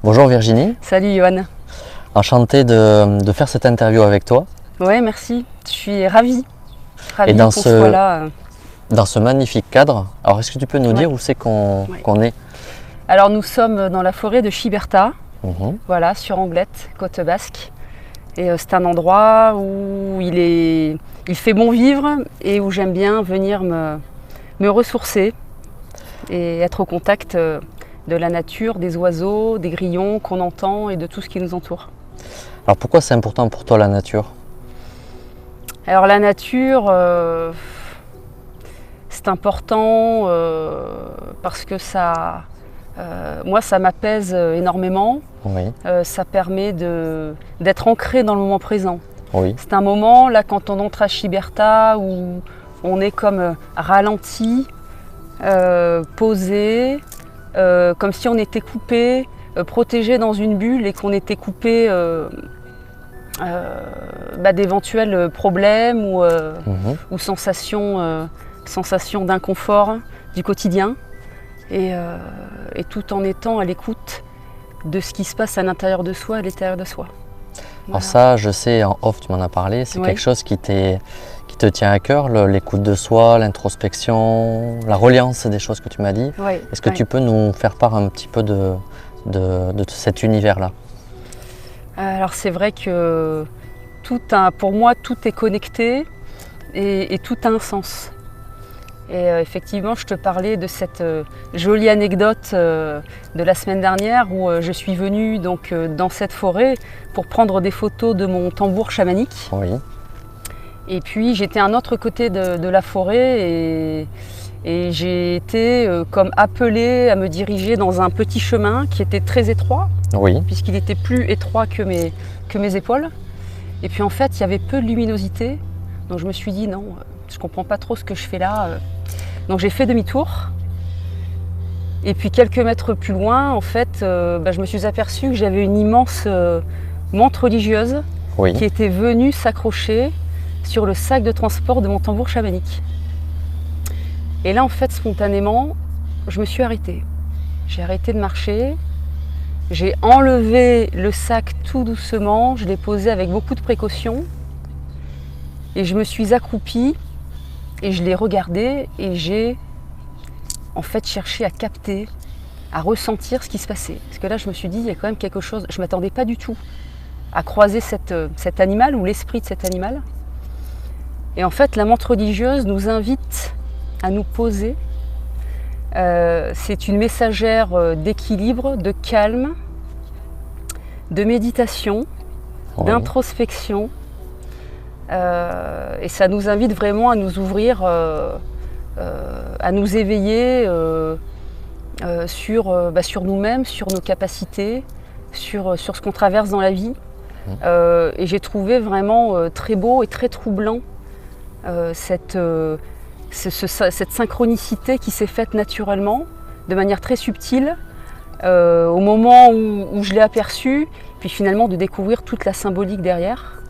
Bonjour Virginie. Salut Johan. Enchanté de faire cette interview avec toi. Ouais, merci. Je suis ravie. Ravie dans qu'on soit là. Dans ce magnifique cadre, alors est-ce que tu peux nous dire où c'est qu'on est? Alors nous sommes dans la forêt de Chiberta, Mhm. voilà, sur Anglette, côte basque. Et c'est un endroit où il fait bon vivre et où j'aime bien venir me ressourcer et être au contact de la nature, des oiseaux, des grillons qu'on entend et de tout ce qui nous entoure. Alors pourquoi c'est important pour toi la nature? Alors la nature, c'est important parce que moi ça m'apaise énormément. Oui. Ça permet d'être ancré dans le moment présent. Oui. C'est un moment là quand on entre à Chiberta où on est comme ralenti, posé, comme si on était coupé, protégé dans une bulle et qu'on était coupé d'éventuels problèmes ou sensations d'inconfort du quotidien et tout en étant à l'écoute de ce qui se passe à l'intérieur de soi, à l'extérieur de soi. Voilà. Alors ça, je sais, en off, tu m'en as parlé, c'est quelque chose qui te tient à cœur, l'écoute de soi, l'introspection, la reliance des choses que tu m'as dit. Oui, Est-ce que tu peux nous faire part un petit peu de cet univers-là? Alors c'est vrai que pour moi, tout est connecté et tout a un sens. Et effectivement, je te parlais de cette jolie anecdote de la semaine dernière où je suis venue donc, dans cette forêt pour prendre des photos de mon tambour chamanique. Oui. Et puis j'étais à un autre côté de la forêt et j'ai été comme appelée à me diriger dans un petit chemin qui était très étroit, oui. Puisqu'il était plus étroit que mes épaules. Et puis en fait, il y avait peu de luminosité. Donc je me suis dit non, je ne comprends pas trop ce que je fais là. Donc j'ai fait demi-tour. Et puis quelques mètres plus loin, en fait, je me suis aperçue que j'avais une immense menthe religieuse qui était venue s'accrocher sur le sac de transport de mon tambour chamanique. Et là, en fait, spontanément, je me suis arrêtée. J'ai arrêté de marcher. J'ai enlevé le sac tout doucement. Je l'ai posé avec beaucoup de précaution. Et je me suis accroupie et je l'ai regardé et j'ai en fait cherché à capter, à ressentir ce qui se passait. Parce que là, je me suis dit, il y a quand même quelque chose. Je ne m'attendais pas du tout à croiser cet animal ou l'esprit de cet animal. Et en fait, la menthe religieuse nous invite à nous poser. C'est une messagère d'équilibre, de calme, de méditation, d'introspection. Et ça nous invite vraiment à nous ouvrir, à nous éveiller sur nous-mêmes, sur nos capacités, sur ce qu'on traverse dans la vie. Et j'ai trouvé vraiment très beau et très troublant cette synchronicité qui s'est faite naturellement, de manière très subtile, au moment où je l'ai aperçue, puis finalement de découvrir toute la symbolique derrière.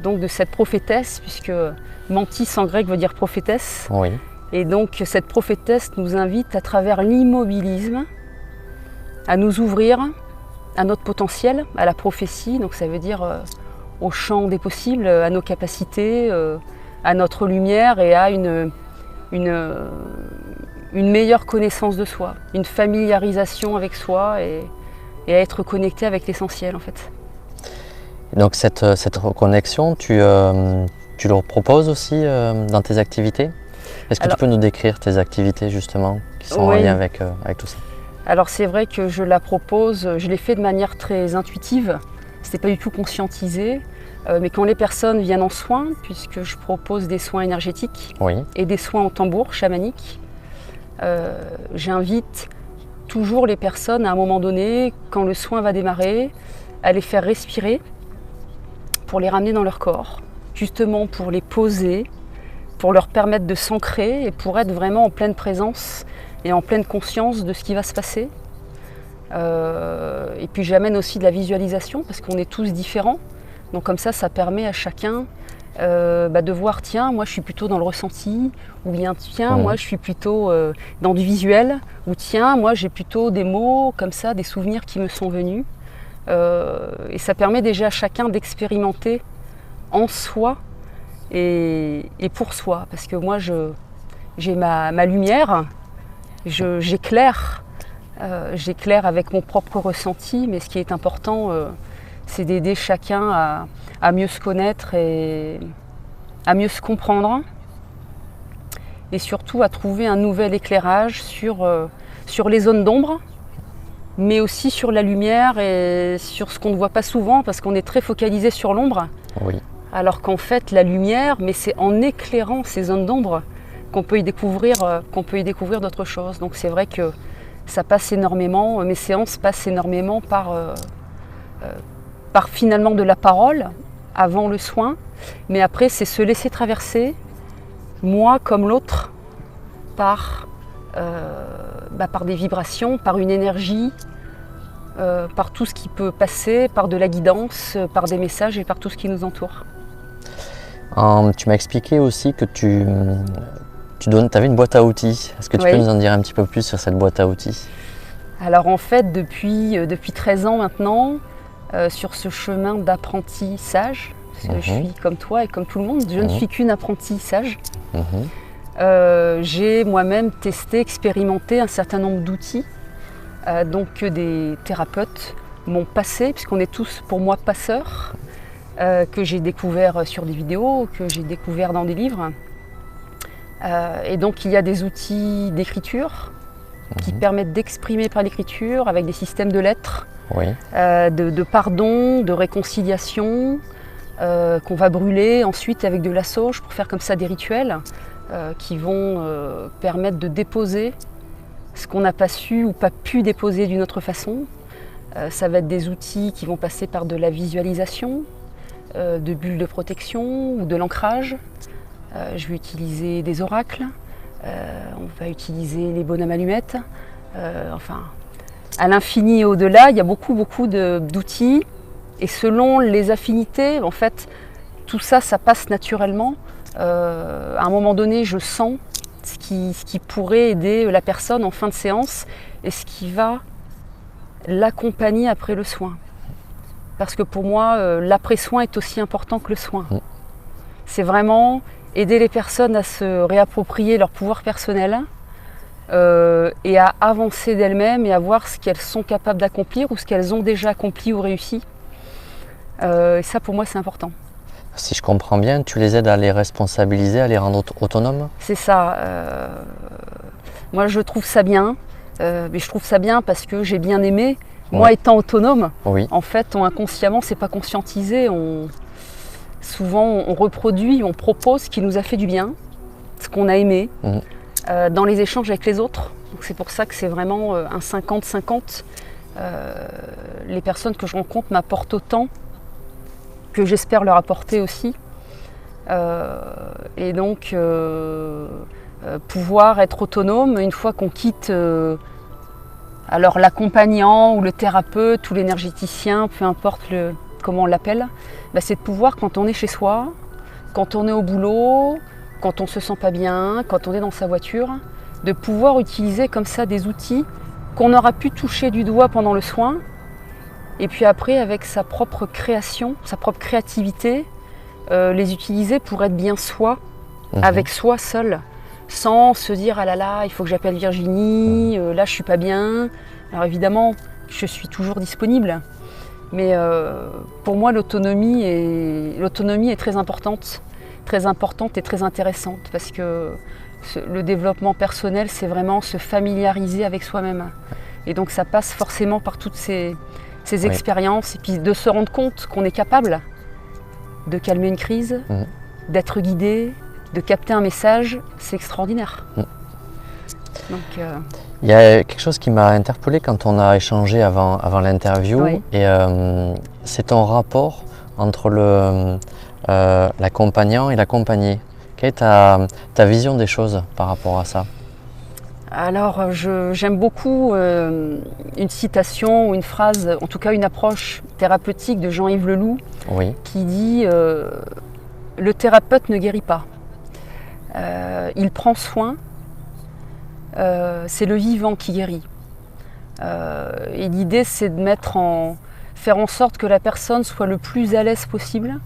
Donc de cette prophétesse, puisque mantis en grec veut dire prophétesse. Oui. Et donc cette prophétesse nous invite à travers l'immobilisme à nous ouvrir à notre potentiel, à la prophétie, donc ça veut dire au champ des possibles, à nos capacités, à notre lumière et à une meilleure connaissance de soi, une familiarisation avec soi et à être connecté avec l'essentiel en fait. Donc cette reconnexion, tu le proposes aussi dans tes activités? Est-ce que tu peux nous décrire tes activités justement qui sont en lien avec tout ça? Alors c'est vrai que je la propose, je l'ai fait de manière très intuitive, c'était pas du tout conscientisé, mais quand les personnes viennent en soins, puisque je propose des soins énergétiques et des soins au tambour chamanique, j'invite toujours les personnes à un moment donné, quand le soin va démarrer, à les faire respirer, pour les ramener dans leur corps, justement pour les poser, pour leur permettre de s'ancrer et pour être vraiment en pleine présence et en pleine conscience de ce qui va se passer. Et puis j'amène aussi de la visualisation parce qu'on est tous différents. Donc comme ça permet à chacun de voir, tiens, moi je suis plutôt dans le ressenti, ou bien tiens, moi je suis plutôt dans du visuel, ou tiens, moi j'ai plutôt des mots comme ça, des souvenirs qui me sont venus. Et ça permet déjà à chacun d'expérimenter en soi et pour soi. Parce que moi j'ai ma lumière, j'éclaire avec mon propre ressenti, mais ce qui est important, c'est d'aider chacun à mieux se connaître et à mieux se comprendre, et surtout à trouver un nouvel éclairage sur les zones d'ombre, mais aussi sur la lumière et sur ce qu'on ne voit pas souvent, parce qu'on est très focalisé sur l'ombre, Oui. alors qu'en fait la lumière, mais c'est en éclairant ces zones d'ombre qu'on peut y découvrir d'autres choses. Donc c'est vrai que ça passe énormément, mes séances passent énormément par finalement de la parole avant le soin, mais après c'est se laisser traverser, moi comme l'autre, par des vibrations, par une énergie, par tout ce qui peut passer, par de la guidance, par des messages et par tout ce qui nous entoure. Tu m'as expliqué aussi que tu avais une boîte à outils. Est-ce que tu peux nous en dire un petit peu plus sur cette boîte à outils? Alors en fait, depuis 13 ans maintenant, sur ce chemin d'apprentissage, parce que je suis comme toi et comme tout le monde, je ne suis qu'une apprentie sage. J'ai moi-même testé, expérimenté un certain nombre d'outils, donc que des thérapeutes m'ont passé, puisqu'on est tous pour moi passeurs, que j'ai découvert sur des vidéos, que j'ai découvert dans des livres. Et donc il y a des outils d'écriture qui permettent d'exprimer par l'écriture avec des systèmes de lettres, de pardon, de réconciliation, qu'on va brûler ensuite avec de la sauge pour faire comme ça des rituels qui vont permettre de déposer ce qu'on n'a pas su ou pas pu déposer d'une autre façon. Ça va être des outils qui vont passer par de la visualisation, de bulles de protection ou de l'ancrage. Je vais utiliser des oracles, on va utiliser les bonhommes allumettes. Enfin, à l'infini et au-delà, il y a beaucoup d'outils. Et selon les affinités, en fait, tout ça, ça passe naturellement. À un moment donné, je sens ce qui pourrait aider la personne en fin de séance et ce qui va l'accompagner après le soin. Parce que pour moi, l'après-soin est aussi important que le soin. C'est vraiment aider les personnes à se réapproprier leur pouvoir personnel et à avancer d'elles-mêmes et à voir ce qu'elles sont capables d'accomplir ou ce qu'elles ont déjà accompli ou réussi. Et ça, pour moi, c'est important. Si je comprends bien, tu les aides à les responsabiliser, à les rendre autonomes? C'est ça. Moi, je trouve ça bien. Mais je trouve ça bien parce que j'ai bien aimé. Moi, étant autonome, en fait, inconsciemment, c'est pas conscientisé. Souvent, on reproduit, on propose ce qui nous a fait du bien, ce qu'on a aimé, dans les échanges avec les autres. Donc, c'est pour ça que c'est vraiment un 50-50. Les personnes que je rencontre m'apportent autant que j'espère leur apporter aussi. Et donc, pouvoir être autonome une fois qu'on quitte alors l'accompagnant ou le thérapeute ou l'énergéticien, peu importe comment on l'appelle, c'est de pouvoir, quand on est chez soi, quand on est au boulot, quand on ne se sent pas bien, quand on est dans sa voiture, de pouvoir utiliser comme ça des outils qu'on aura pu toucher du doigt pendant le soin, et puis après avec sa propre création, sa propre créativité, les utiliser pour être bien soi, avec soi seul, sans se dire ah là là, il faut que j'appelle Virginie, là je suis pas bien. Alors évidemment, je suis toujours disponible, mais pour moi l'autonomie est très importante et très intéressante, parce que le développement personnel, c'est vraiment se familiariser avec soi-même. Et donc ça passe forcément par toutes ces expériences, et puis de se rendre compte qu'on est capable de calmer une crise, d'être guidé, de capter un message, c'est extraordinaire. Donc, il y a quelque chose qui m'a interpellé quand on a échangé avant l'interview, et c'est ton rapport entre l'accompagnant et l'accompagné. Quelle est ta vision des choses par rapport à ça? Alors, j'aime beaucoup une citation ou une phrase, en tout cas une approche thérapeutique de Jean-Yves Leloup, qui dit le thérapeute ne guérit pas. Il prend soin. C'est le vivant qui guérit. Et l'idée, c'est de faire en sorte que la personne soit le plus à l'aise possible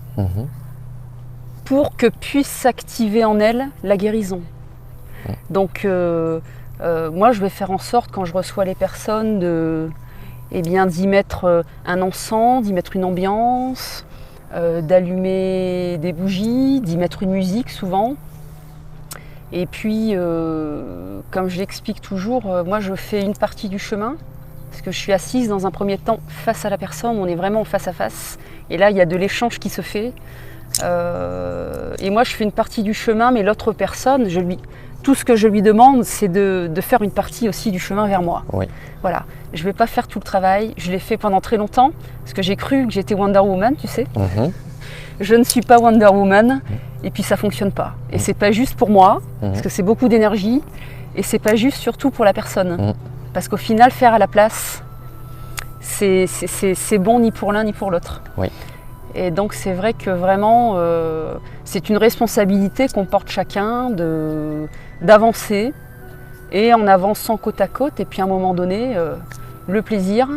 pour que puisse s'activer en elle la guérison. Donc, moi, je vais faire en sorte, quand je reçois les personnes, d'y mettre un encens, d'y mettre une ambiance, d'allumer des bougies, d'y mettre une musique souvent. Et puis, comme je l'explique toujours, moi je fais une partie du chemin, parce que je suis assise dans un premier temps face à la personne, on est vraiment face à face, et là il y a de l'échange qui se fait. Et moi je fais une partie du chemin, mais l'autre personne, tout ce que je lui demande, c'est de faire une partie aussi du chemin vers moi. Oui. Voilà, je ne vais pas faire tout le travail, je l'ai fait pendant très longtemps, parce que j'ai cru que j'étais Wonder Woman, tu sais. Je ne suis pas Wonder Woman, et puis ça ne fonctionne pas. Et c'est pas juste pour moi, parce que c'est beaucoup d'énergie, et c'est pas juste surtout pour la personne. Parce qu'au final, faire à la place, c'est bon ni pour l'un ni pour l'autre. Oui. Et donc c'est vrai que vraiment, c'est une responsabilité qu'on porte chacun d'avancer, et en avançant côte à côte, et puis à un moment donné, le plaisir,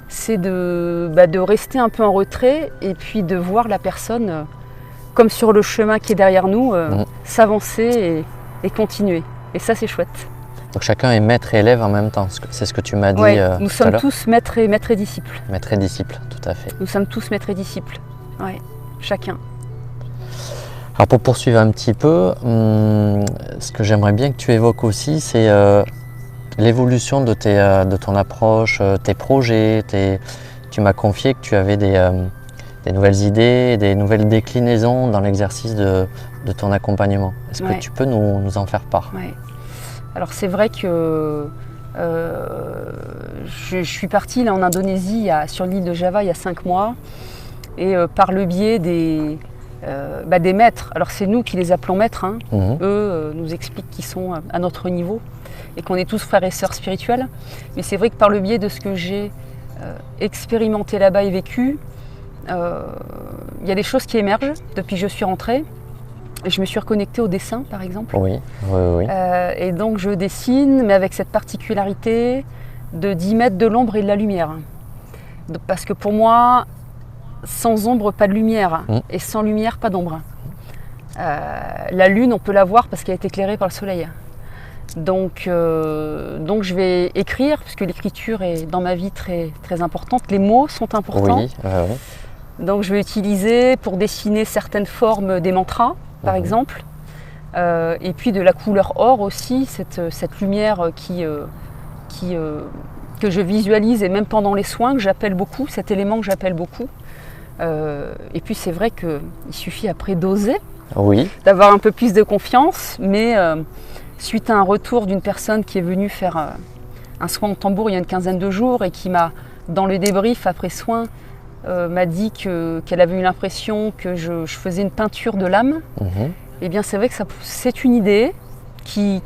c'est de rester un peu en retrait et puis de voir la personne, comme sur le chemin qui est derrière nous, s'avancer et continuer. Et ça, c'est chouette. Donc chacun est maître et élève en même temps, c'est ce que tu m'as dit nous sommes tous maîtres et disciples. Maître et disciple, tout à fait. Nous sommes tous maîtres et disciples, chacun. Alors pour poursuivre un petit peu, ce que j'aimerais bien que tu évoques aussi, c'est l'évolution de ton approche, tes projets. Tu m'as confié que tu avais des nouvelles idées, des nouvelles déclinaisons dans l'exercice de ton accompagnement. Est-ce que tu peux nous en faire part? Alors c'est vrai que je suis partie là en Indonésie, sur l'île de Java, il y a 5 mois. Et par le biais des maîtres, alors c'est nous qui les appelons maîtres, eux nous expliquent qu'ils sont à notre niveau et qu'on est tous frères et sœurs spirituels. Mais c'est vrai que par le biais de ce que j'ai expérimenté là-bas et vécu, il y a des choses qui émergent depuis que je suis rentrée. Je me suis reconnectée au dessin, par exemple. Oui. Et donc je dessine, mais avec cette particularité d'y mettre de l'ombre et de la lumière. Parce que pour moi, sans ombre, pas de lumière. Et sans lumière, pas d'ombre. La lune, on peut la voir parce qu'elle est éclairée par le soleil. Donc je vais écrire, puisque l'écriture est dans ma vie très, très importante. Les mots sont importants. Donc je vais utiliser pour dessiner certaines formes des mantras, par exemple. Et puis de la couleur or aussi, cette lumière que je visualise, et même pendant les soins, que j'appelle beaucoup, cet élément que j'appelle beaucoup. Et puis c'est vrai qu'il suffit après d'oser, d'avoir un peu plus de confiance, mais suite à un retour d'une personne qui est venue faire un soin au tambour il y a une quinzaine de jours et qui m'a, dans le débrief après soin, m'a dit qu'elle avait eu l'impression que je faisais une peinture de l'âme, et bien c'est vrai que c'est une idée qui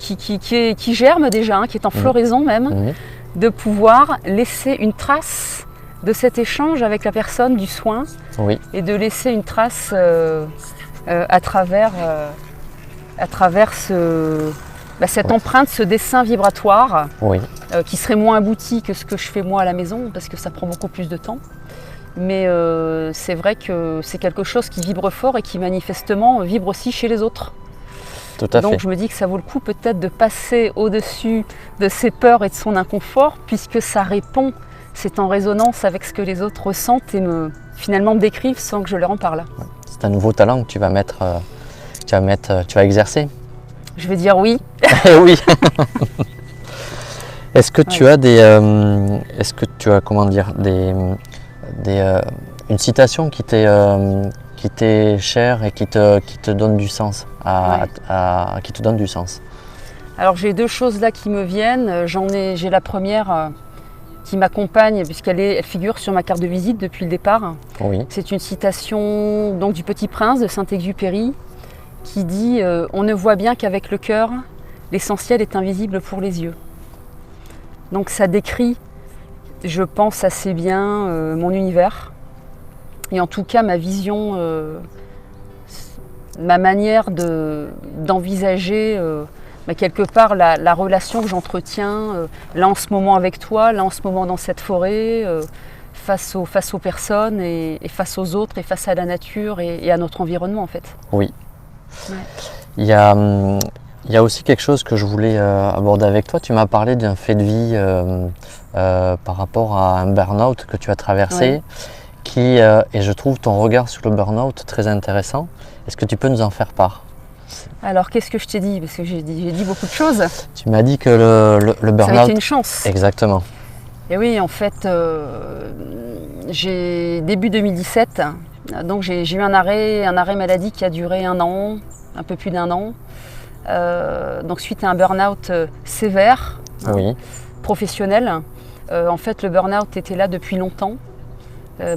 germe déjà, qui est en floraison même, de pouvoir laisser une trace de cet échange avec la personne du soin, et de laisser une trace à travers cette empreinte, ce dessin vibratoire, qui serait moins abouti que ce que je fais moi à la maison, parce que ça prend beaucoup plus de temps. Mais c'est vrai que c'est quelque chose qui vibre fort et qui manifestement vibre aussi chez les autres. Tout à fait. Donc je me dis que ça vaut le coup peut-être de passer au-dessus de ses peurs et de son inconfort, puisque ça répond, c'est en résonance avec ce que les autres ressentent et finalement me décrivent sans que je leur en parle. C'est un nouveau talent que tu vas exercer. Je vais dire oui. Oui. Est-ce que tu as une citation qui t'est chère et qui te donne du sens, qui te donne du sens? Alors j'ai deux choses là qui me viennent. J'ai la première qui m'accompagne puisqu'elle figure sur ma carte de visite depuis le départ. C'est une citation donc du Petit Prince de Saint-Exupéry qui dit on ne voit bien qu'avec le cœur, l'essentiel est invisible pour les yeux. Donc ça décrit, je pense, assez bien mon univers et en tout cas ma vision ma manière d'envisager quelque part la relation que j'entretiens là en ce moment avec toi, là en ce moment dans cette forêt, face aux personnes et face aux autres et face à la nature et à notre environnement en fait. Oui. Ouais. Il y a aussi quelque chose que je voulais aborder avec toi. Tu m'as parlé d'un fait de vie par rapport à un burn-out que tu as traversé, ouais. Et je trouve ton regard sur le burn-out très intéressant. Est-ce que tu peux nous en faire part? Alors qu'est-ce que je t'ai dit? Parce que j'ai dit beaucoup de choses. Tu m'as dit que le burn-out... Ça a été une chance. Exactement. Et oui, en fait, début 2017, donc j'ai eu un arrêt maladie qui a duré 1 an, un peu plus d'1 an. Donc suite à un burn-out sévère, oui. Professionnel. En fait, le burn-out était là depuis longtemps,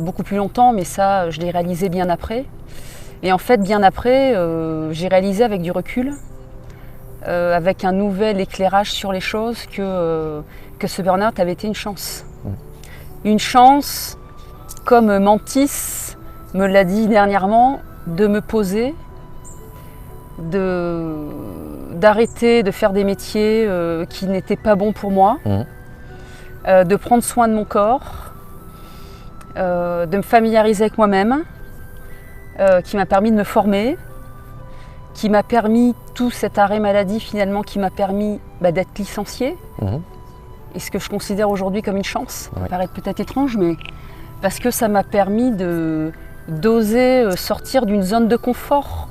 beaucoup plus longtemps, mais ça, je l'ai réalisé bien après. Et en fait, bien après, j'ai réalisé avec du recul, avec un nouvel éclairage sur les choses, que ce burn-out avait été une chance. Une chance, comme Mantis me l'a dit dernièrement, de me poser, d'arrêter de faire des métiers qui n'étaient pas bons pour moi, de prendre soin de mon corps, de me familiariser avec moi-même, qui m'a permis de me former, qui m'a permis, tout cet arrêt maladie finalement, qui m'a permis d'être licenciée. Et ce que je considère aujourd'hui comme une chance, ça paraît peut-être étrange, mais parce que ça m'a permis d'oser sortir d'une zone de confort,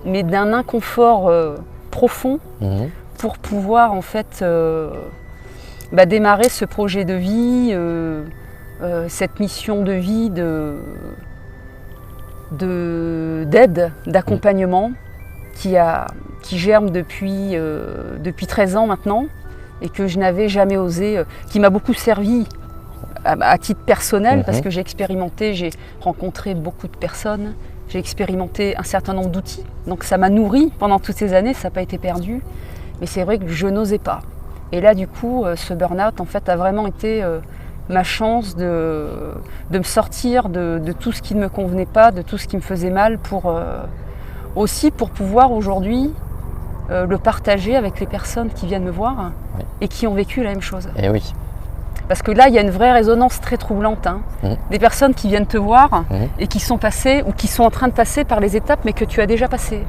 mais d'un inconfort profond, pour pouvoir en fait démarrer ce projet de vie, cette mission de vie d'aide, d'accompagnement qui germe depuis 13 ans maintenant et que je n'avais jamais osé, qui m'a beaucoup servi à titre personnel parce que j'ai expérimenté, j'ai rencontré beaucoup de personnes, j'ai expérimenté un certain nombre d'outils, donc ça m'a nourri pendant toutes ces années, ça n'a pas été perdu, mais c'est vrai que je n'osais pas. Et là du coup, ce burn-out en fait a vraiment été ma chance de me sortir de tout ce qui ne me convenait pas, de tout ce qui me faisait mal, aussi pour pouvoir aujourd'hui le partager avec les personnes qui viennent me voir et qui ont vécu la même chose. Et oui. Parce que là, il y a une vraie résonance très troublante. Des personnes qui viennent te voir et qui sont passées ou qui sont en train de passer par les étapes, mais que tu as déjà passées.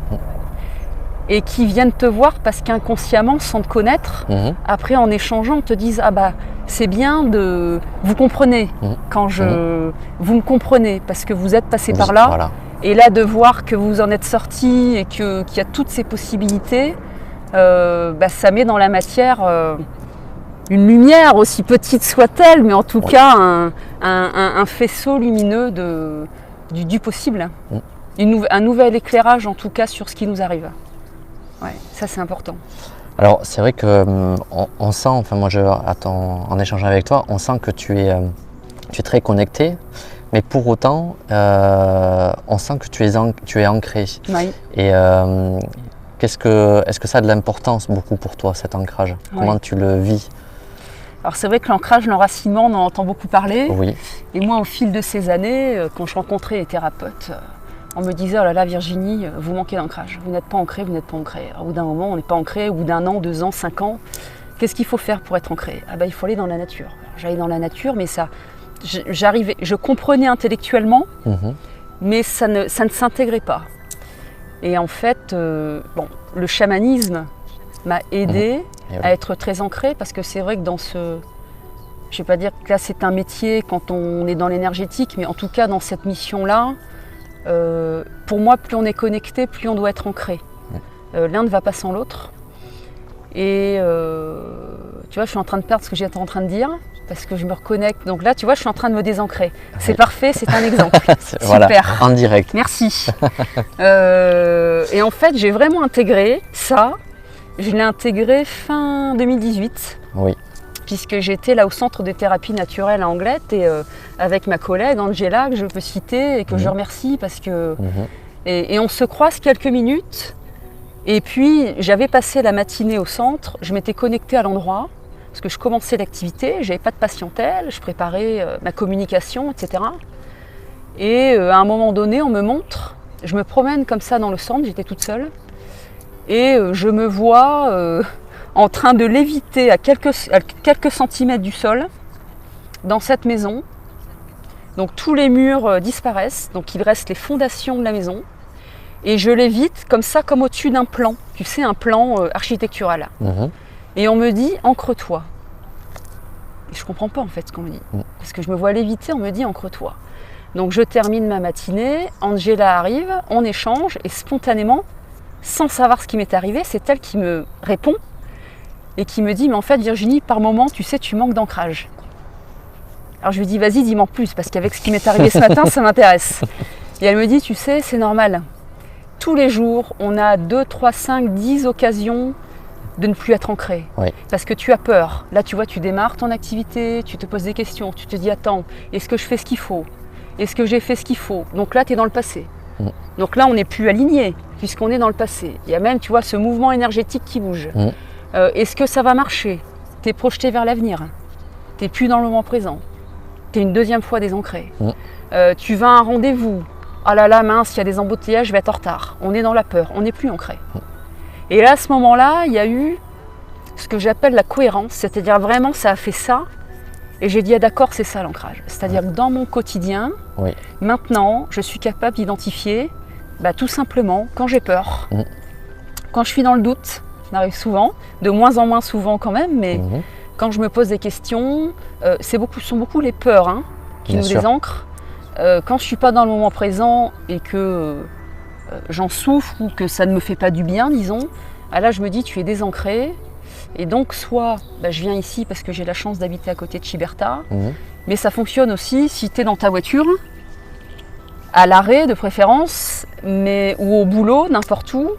Et qui viennent te voir parce qu'inconsciemment, sans te connaître, après en échangeant, te disent « Ah bah, c'est bien de... Vous comprenez quand vous me comprenez parce que vous êtes passé par là. Voilà. Et là, de voir que vous en êtes sorti et qu'il y a toutes ces possibilités, ça met dans la matière une lumière, aussi petite soit-elle, mais en tout cas un faisceau lumineux du possible. Un nouvel éclairage en tout cas sur ce qui nous arrive. Ouais, ça c'est important. Alors c'est vrai que on sent, enfin moi en échangeant avec toi, on sent que tu es très connecté, mais pour autant on sent que tu es ancré. Oui. Et est-ce que ça a de l'importance beaucoup pour toi cet ancrage? Comment tu le vis? Alors c'est vrai que l'ancrage, l'enracinement, on en entend beaucoup parler. Oui. Et moi au fil de ces années, quand je rencontrais les thérapeutes, on me disait « Oh là là Virginie, vous manquez d'ancrage, vous n'êtes pas ancré, vous n'êtes pas ancré. » Au bout d'un moment, on n'est pas ancré, au bout d'1 an, 2 ans, 5 ans, qu'est-ce qu'il faut faire pour être ancré? Il faut aller dans la nature. J'allais dans la nature, mais je comprenais intellectuellement, mais ça ne s'intégrait pas. Et en fait, le chamanisme m'a aidé à être très ancré, parce que c'est vrai que dans je ne vais pas dire que là c'est un métier quand on est dans l'énergétique, mais en tout cas dans cette mission-là, pour moi, plus on est connecté, plus on doit être ancré. L'un ne va pas sans l'autre. Et tu vois, je suis en train de perdre ce que j'étais en train de dire, parce que je me reconnecte. Donc là, tu vois, je suis en train de me désancrer. C'est parfait, c'est un exemple. Super. Voilà, en direct. Merci. Et en fait, j'ai vraiment intégré ça. Je l'ai intégré fin 2018. Oui. Puisque j'étais là au centre de thérapie naturelle à Anglette et avec ma collègue Angela, que je peux citer et que je remercie parce que... Et on se croise quelques minutes. Et puis, j'avais passé la matinée au centre, je m'étais connectée à l'endroit, parce que je commençais l'activité, je n'avais pas de patientèle, je préparais ma communication, etc. Et à un moment donné, on me montre, je me promène comme ça dans le centre, j'étais toute seule, et je me vois en train de léviter à quelques centimètres du sol, dans cette maison. Donc tous les murs disparaissent, donc il reste les fondations de la maison. Et je lévite comme ça, comme au-dessus d'un plan, tu sais, un plan architectural. Et on me dit, ancre-toi. Et je ne comprends pas en fait ce qu'on me dit. Parce que je me vois léviter, on me dit, ancre-toi. Donc je termine ma matinée, Angela arrive, on échange, et spontanément, sans savoir ce qui m'est arrivé, c'est elle qui me répond et qui me dit, mais en fait Virginie, par moment, tu sais, tu manques d'ancrage. Alors je lui dis, vas-y, dis-moi plus, parce qu'avec ce qui m'est arrivé ce matin, ça m'intéresse. Et elle me dit, tu sais, c'est normal. Tous les jours, on a 2, 3, 5, 10 occasions de ne plus être ancré. Oui. Parce que tu as peur. Là, tu vois, tu démarres ton activité, tu te poses des questions, tu te dis, attends, est-ce que je fais ce qu'il faut? Est-ce que j'ai fait ce qu'il faut? Donc là, tu es dans le passé. Donc là, on n'est plus aligné, puisqu'on est dans le passé. Il y a même, tu vois, ce mouvement énergétique qui bouge. Est-ce que ça va marcher? Tu es projeté vers l'avenir. Tu n'es plus dans le moment présent. Tu es une deuxième fois désancré. Tu vas à un rendez-vous. Ah là là, mince, il y a des embouteillages, je vais être en retard. On est dans la peur, on n'est plus ancré. Et là, à ce moment-là, il y a eu ce que j'appelle la cohérence, c'est-à-dire vraiment, ça a fait ça. Et j'ai dit, ah, d'accord, c'est ça l'ancrage. C'est-à-dire que dans mon quotidien, maintenant, je suis capable d'identifier, tout simplement, quand j'ai peur, quand je suis dans le doute, ça m'arrive souvent, de moins en moins souvent quand même, mais quand je me pose des questions, sont beaucoup les peurs qui nous désancrent. Quand je ne suis pas dans le moment présent et que j'en souffre ou que ça ne me fait pas du bien, disons, là je me dis tu es désancré. Et donc soit je viens ici parce que j'ai la chance d'habiter à côté de Chiberta, mais ça fonctionne aussi si tu es dans ta voiture, à l'arrêt de préférence, ou au boulot, n'importe où,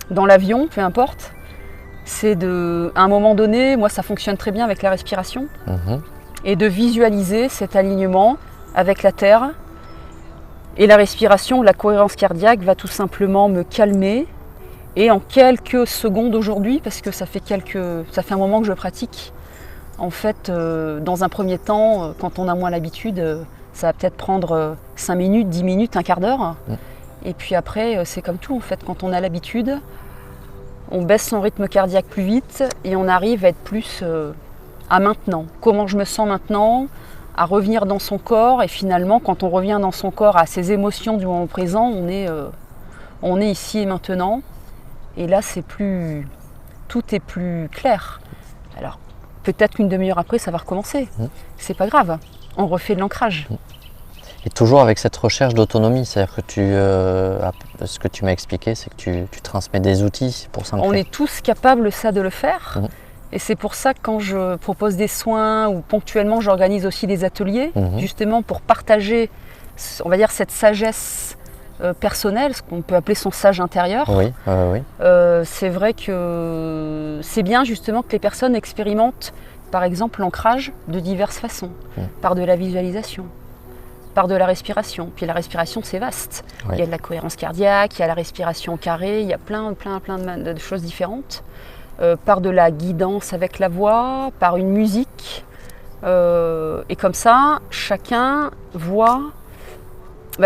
dans l'avion, peu importe. À un moment donné, moi ça fonctionne très bien avec la respiration, et de visualiser cet alignement avec la terre. Et la respiration, la cohérence cardiaque va tout simplement me calmer. Et en quelques secondes aujourd'hui, parce que ça fait un moment que je pratique, en fait, dans un premier temps, quand on a moins l'habitude, ça va peut-être prendre 5 minutes, 10 minutes, un quart d'heure. Et puis après, c'est comme tout, en fait, quand on a l'habitude, on baisse son rythme cardiaque plus vite et on arrive à être plus à maintenant. Comment je me sens maintenant ? À revenir dans son corps, et finalement quand on revient dans son corps à ses émotions du moment présent, on est ici et maintenant, et là tout est plus clair. Alors peut-être qu'une demi-heure après ça va recommencer, c'est pas grave, on refait de l'ancrage. Et toujours avec cette recherche d'autonomie, c'est-à-dire que ce que tu m'as expliqué, c'est que tu transmets des outils pour s'ancrer. On est tous capables de le faire. Et c'est pour ça que quand je propose des soins ou ponctuellement j'organise aussi des ateliers, justement pour partager, on va dire, cette sagesse personnelle, ce qu'on peut appeler son sage intérieur. C'est vrai que c'est bien justement que les personnes expérimentent par exemple l'ancrage de diverses façons, par de la visualisation, par de la respiration. Puis la respiration c'est vaste, il y a de la cohérence cardiaque, il y a la respiration au carré, il y a plein de choses différentes. Par de la guidance avec la voix, par une musique. Et comme ça, chacun voit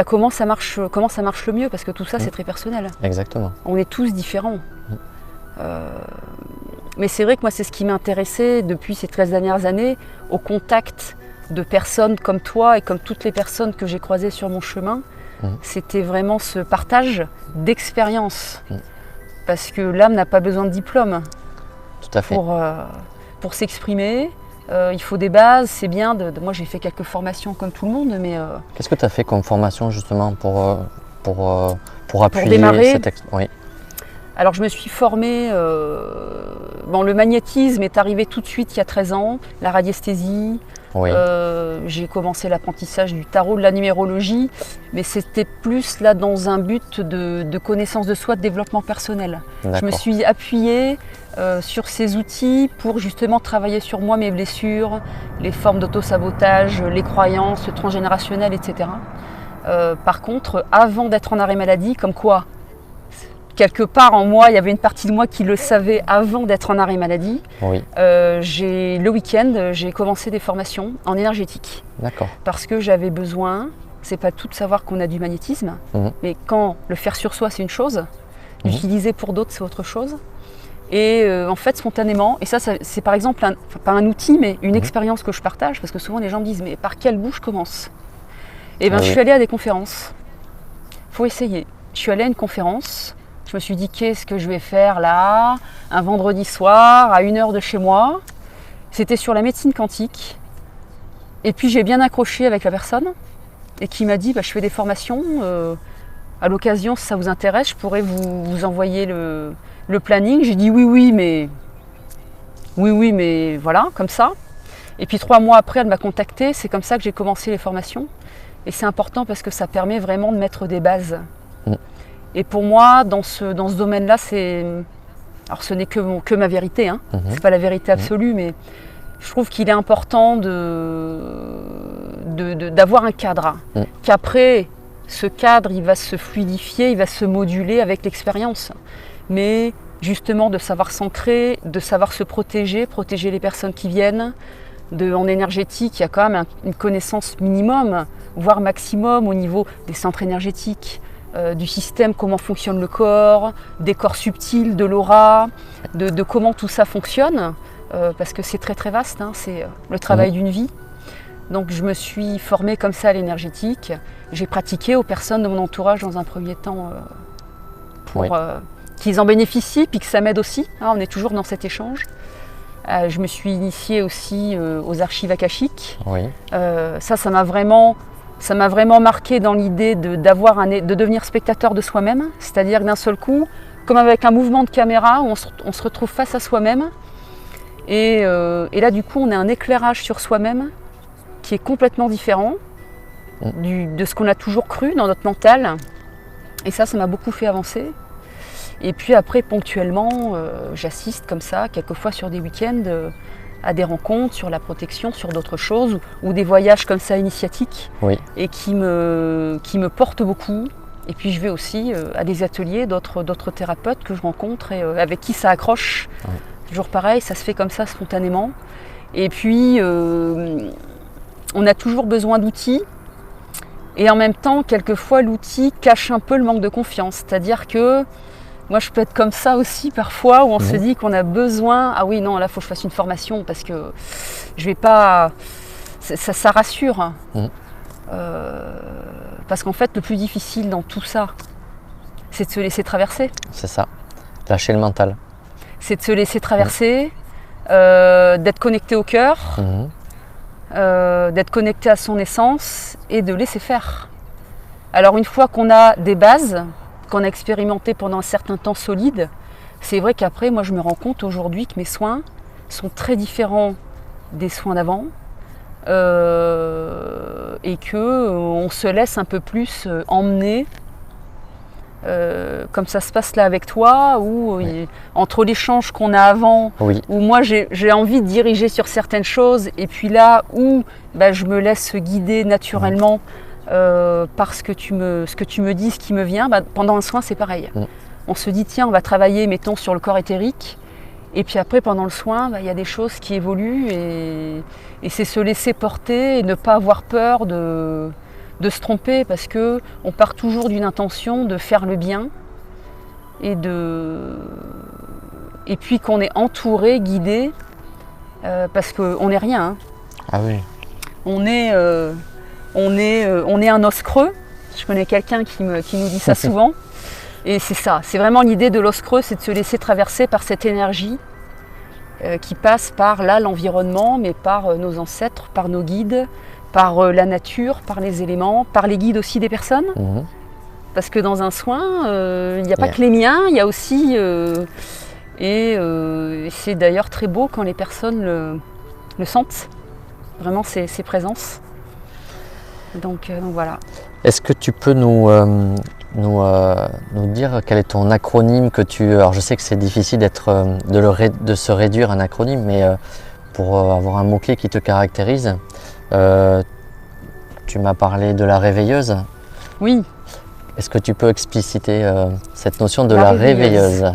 comment ça marche le mieux, parce que tout ça, c'est très personnel. Exactement. On est tous différents. Mais c'est vrai que moi, c'est ce qui m'a intéressé depuis ces 13 dernières années, au contact de personnes comme toi et comme toutes les personnes que j'ai croisées sur mon chemin. C'était vraiment ce partage d'expérience. Parce que l'âme n'a pas besoin de diplôme. Tout à fait. Pour s'exprimer. Il faut des bases, c'est bien. Moi, j'ai fait quelques formations comme tout le monde, mais... Qu'est-ce que tu as fait comme formation justement pour appuyer démarrer, cette Oui. Alors, je me suis formée... le magnétisme est arrivé tout de suite il y a 13 ans, la radiesthésie. J'ai commencé l'apprentissage du tarot, de la numérologie, mais c'était plus là dans un but de connaissance de soi, de développement personnel. Je me suis appuyée sur ces outils pour justement travailler sur moi, mes blessures, les formes d'auto-sabotage, les croyances, le transgénérationnel, etc. Par contre, avant d'être en arrêt maladie, comme quoi quelque part en moi, il y avait une partie de moi qui le savait avant d'être en arrêt maladie. Le week-end, j'ai commencé des formations en énergétique. D'accord. Parce que j'avais besoin c'est pas tout de savoir qu'on a du magnétisme, Mhm. mais quand le faire sur soi, c'est une chose, Mhm. l'utiliser pour d'autres, c'est autre chose. Et en fait, spontanément, et ça c'est par exemple, pas un outil, mais une expérience que je partage, parce que souvent les gens me disent, mais par quel bout je commence? Et bien, Ah je oui. suis allée à des conférences. Il faut essayer. Je suis allée à une conférence, je me suis dit, qu'est-ce que je vais faire là, un vendredi soir, à 1 heure de chez moi. C'était sur la médecine quantique. Et puis j'ai bien accroché avec la personne, et qui m'a dit, bah, je fais des formations, à l'occasion, si ça vous intéresse, je pourrais vous envoyer le planning. J'ai dit oui, mais voilà, comme ça. Et puis 3 mois après, elle m'a contactée. C'est comme ça que j'ai commencé les formations. Et c'est important parce que ça permet vraiment de mettre des bases. Mm. Et pour moi, dans ce domaine-là, alors ce n'est que ma vérité, hein. Mhm. C'est pas la vérité absolue, mais je trouve qu'il est important d'avoir un cadre. Mm. Qu'après, ce cadre, il va se fluidifier, il va se moduler avec l'expérience. Mais justement, de savoir s'ancrer, de savoir se protéger les personnes qui viennent. En énergétique, il y a quand même une connaissance minimum, voire maximum au niveau des centres énergétiques, du système, comment fonctionne le corps, des corps subtils, de l'aura, de comment tout ça fonctionne, parce que c'est très très vaste, hein, c'est le travail d'une vie. Donc je me suis formée comme ça à l'énergétique. J'ai pratiqué aux personnes de mon entourage dans un premier temps pour qu'ils en bénéficient, puis que ça m'aide aussi. Hein, on est toujours dans cet échange. Je me suis initiée aussi aux archives akashiques. Oui. Ça m'a vraiment marqué dans l'idée de devenir spectateur de soi-même. C'est-à-dire que d'un seul coup, comme avec un mouvement de caméra, on se retrouve face à soi-même. Et là, du coup, on a un éclairage sur soi-même qui est complètement différent de ce qu'on a toujours cru dans notre mental. Et ça m'a beaucoup fait avancer. Et puis après, ponctuellement, j'assiste comme ça, quelquefois sur des week-ends, à des rencontres sur la protection, sur d'autres choses, ou des voyages comme ça initiatiques, et qui me portent beaucoup. Et puis je vais aussi à des ateliers d'autres thérapeutes que je rencontre et avec qui ça accroche. Oui. Toujours pareil, ça se fait comme ça spontanément. Et puis, on a toujours besoin d'outils. Et en même temps, quelquefois, l'outil cache un peu le manque de confiance. C'est-à-dire que moi, je peux être comme ça aussi parfois, où on se dit qu'on a besoin. Ah oui, non, là, il faut que je fasse une formation parce que je vais pas. Ça rassure. Parce qu'en fait, le plus difficile dans tout ça, c'est de se laisser traverser. C'est ça. Lâcher le mental. C'est de se laisser traverser, d'être connecté au cœur, d'être connecté à son essence et de laisser faire. Alors une fois qu'on a des bases, qu'on a expérimenté pendant un certain temps solide, c'est vrai qu'après, moi je me rends compte aujourd'hui que mes soins sont très différents des soins d'avant et qu'on se laisse un peu plus emmener. Comme ça se passe là avec toi, où entre l'échange qu'on a avant, où moi j'ai envie de diriger sur certaines choses, et puis là où je me laisse guider naturellement par ce que tu me dis, ce qui me vient, pendant un soin c'est pareil. On se dit tiens, on va travailler, mettons, sur le corps éthérique, et puis après pendant le soin, il y a des choses qui évoluent, et c'est se laisser porter et ne pas avoir peur de se tromper, parce qu'on part toujours d'une intention de faire le bien et puis qu'on est entouré, guidé, parce qu'on n'est rien. Hein. Ah oui. On est un os creux. Je connais quelqu'un qui nous dit ça souvent. Et c'est ça, c'est vraiment l'idée de l'os creux, c'est de se laisser traverser par cette énergie qui passe par là l'environnement, mais par nos ancêtres, par nos guides, par la nature, par les éléments, par les guides aussi des personnes. Parce que dans un soin, il n'y a pas que les miens, il y a aussi... et c'est d'ailleurs très beau quand les personnes le sentent, vraiment ces présences. Donc voilà. Est-ce que tu peux nous dire quel est ton acronyme que tu... Alors je sais que c'est difficile de se réduire à un acronyme, mais pour avoir un mot-clé qui te caractérise, tu m'as parlé de la réveilleuse. Oui. Est-ce que tu peux expliciter cette notion de la réveilleuse?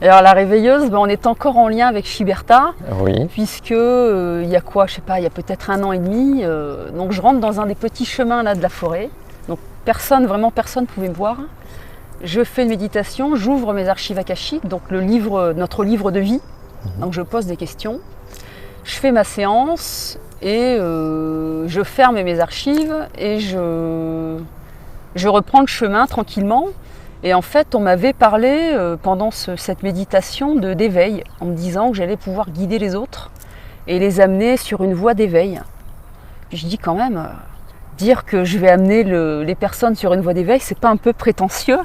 Alors la réveilleuse, on est encore en lien avec Shiberta, puisque il y a quoi, je sais pas, il y a peut-être 1 an et demi, donc je rentre dans un des petits chemins là de la forêt, Donc personne, vraiment personne ne pouvait me voir. Je fais une méditation, j'ouvre mes archives akashiques, donc notre livre de vie. Donc je pose des questions. Je fais ma séance et je ferme mes archives et je reprends le chemin tranquillement. Et en fait, on m'avait parlé pendant cette méditation d'éveil, en me disant que j'allais pouvoir guider les autres et les amener sur une voie d'éveil. Je dis quand même, dire que je vais amener les personnes sur une voie d'éveil, c'est pas un peu prétentieux?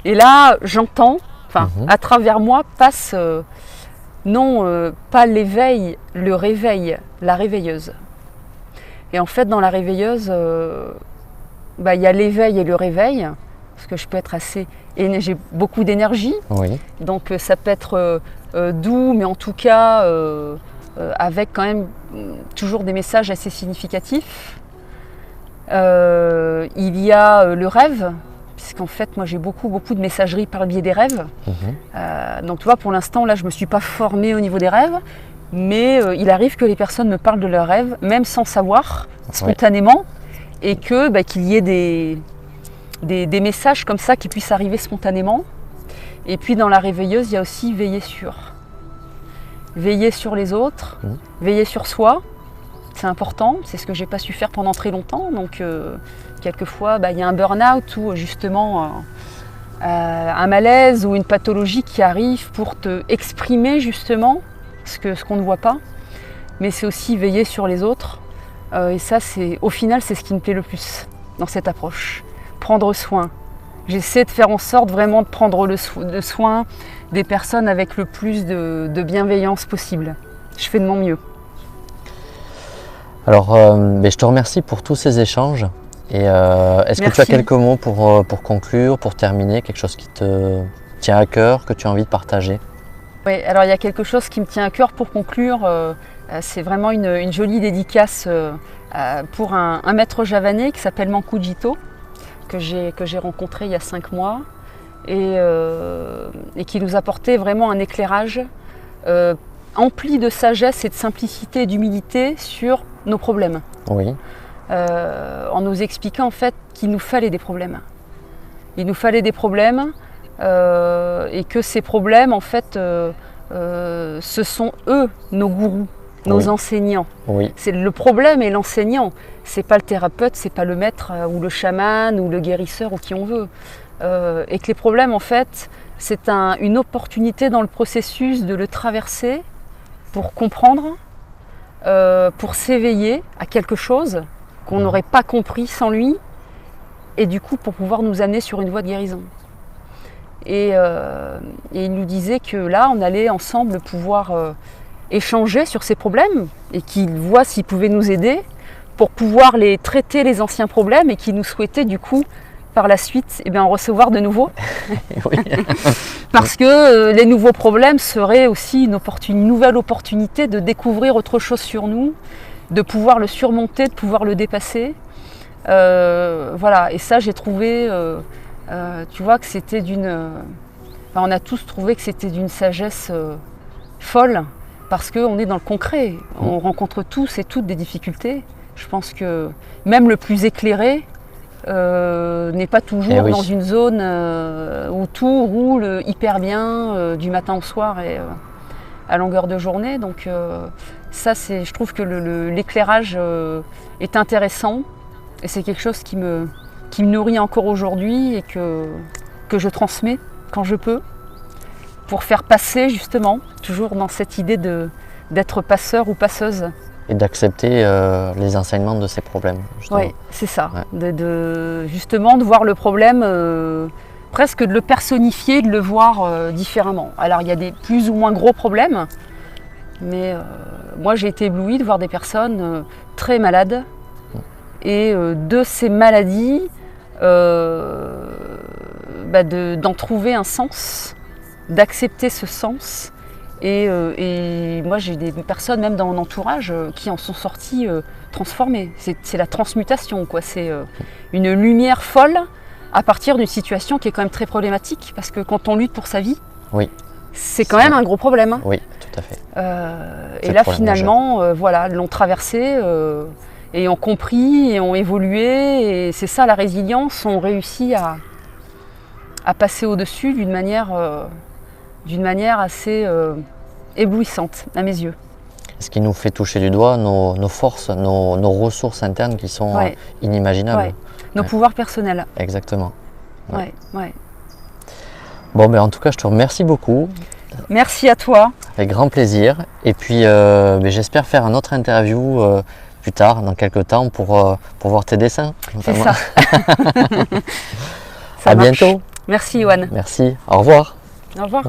Et là, j'entends, à travers moi passe, pas l'éveil, le réveil, la réveilleuse. Et en fait, dans la réveilleuse, il y a l'éveil et le réveil, parce que je peux être j'ai beaucoup d'énergie, Oui. donc ça peut être doux, mais en tout cas avec quand même toujours des messages assez significatifs. Il y a le rêve, puisqu'en fait moi j'ai beaucoup de messageries par le biais des rêves. Donc tu vois, pour l'instant là je ne me suis pas formée au niveau des rêves, mais il arrive que les personnes me parlent de leurs rêves, même sans savoir, spontanément, et qu'il y ait des messages comme ça qui puissent arriver spontanément. Et puis dans la réveilleuse, il y a aussi veiller sur les autres, veiller sur soi. C'est important, c'est ce que j'ai pas su faire pendant très longtemps. Donc quelquefois, il y a un burn-out ou justement un malaise ou une pathologie qui arrive pour te exprimer justement ce qu'on ne voit pas. Mais c'est aussi veiller sur les autres. Et ça, au final, c'est ce qui me plaît le plus dans cette approche. Prendre soin. J'essaie de faire en sorte vraiment de prendre le soin des personnes avec le plus de bienveillance possible. Je fais de mon mieux. Alors, je te remercie pour tous ces échanges. Et est-ce que tu as quelques mots pour conclure, pour terminer, quelque chose qui te tient à cœur, que tu as envie de partager? Oui, alors il y a quelque chose qui me tient à cœur pour conclure. C'est vraiment une jolie dédicace pour un maître javanais qui s'appelle Manku Jito, que j'ai rencontré il y a 5 mois et qui nous apportait vraiment un éclairage empli de sagesse et de simplicité et d'humilité sur nos problèmes. Oui. En nous expliquant en fait qu'il nous fallait des problèmes. Il nous fallait des problèmes et que ces problèmes en fait ce sont eux nos gourous, nos enseignants. Oui. C'est le problème et l'enseignant. C'est pas le thérapeute, c'est pas le maître ou le chaman ou le guérisseur ou qui on veut. Et que les problèmes en fait c'est une opportunité dans le processus de le traverser pour comprendre, pour s'éveiller à quelque chose qu'on n'aurait pas compris sans lui et du coup pour pouvoir nous amener sur une voie de guérison. Et il nous disait que là on allait ensemble pouvoir échanger sur ces problèmes et qu'il voit s'il pouvait nous aider pour pouvoir les traiter les anciens problèmes et qu'il nous souhaitait du coup par la suite en recevoir de nouveaux. Parce que les nouveaux problèmes seraient aussi une nouvelle opportunité de découvrir autre chose sur nous, de pouvoir le surmonter, de pouvoir le dépasser. Voilà, et ça j'ai trouvé, tu vois, que c'était on a tous trouvé que c'était d'une sagesse folle, parce qu'on est dans le concret, on rencontre tous et toutes des difficultés. Je pense que même le plus éclairé n'est pas toujours dans une zone où tout roule hyper bien du matin au soir et à longueur de journée. Donc ça, je trouve que l'éclairage est intéressant et c'est quelque chose qui me nourrit encore aujourd'hui et que je transmets quand je peux pour faire passer justement, toujours dans cette idée d'être passeur ou passeuse. Et d'accepter les enseignements de ces problèmes. Oui, c'est ça. Ouais. Justement, de voir le problème, presque de le personnifier, de le voir différemment. Alors, il y a des plus ou moins gros problèmes, mais moi, j'ai été éblouie de voir des personnes très malades. Et de ces maladies, d'en trouver un sens, d'accepter ce sens. Et moi, j'ai des personnes, même dans mon entourage, qui en sont sorties transformées. C'est la transmutation, quoi. C'est une lumière folle à partir d'une situation qui est quand même très problématique. Parce que quand on lutte pour sa vie, c'est quand même un gros problème. Hein. Oui, tout à fait. Et là, finalement, l'ont traversé. et ont compris et ont évolué. Et c'est ça la résilience, on réussit à passer au-dessus d'une manière assez éblouissante à mes yeux. Ce qui nous fait toucher du doigt nos forces, nos ressources internes qui sont inimaginables. Ouais. Nos pouvoirs personnels. Exactement. Ouais. Bon, ben, en tout cas, je te remercie beaucoup. Merci à toi. Avec grand plaisir. Et puis, j'espère faire un autre interview plus tard, dans quelques temps, pour voir tes dessins. C'est ça. À bientôt. Merci, Yoann. Merci. Au revoir. Au revoir.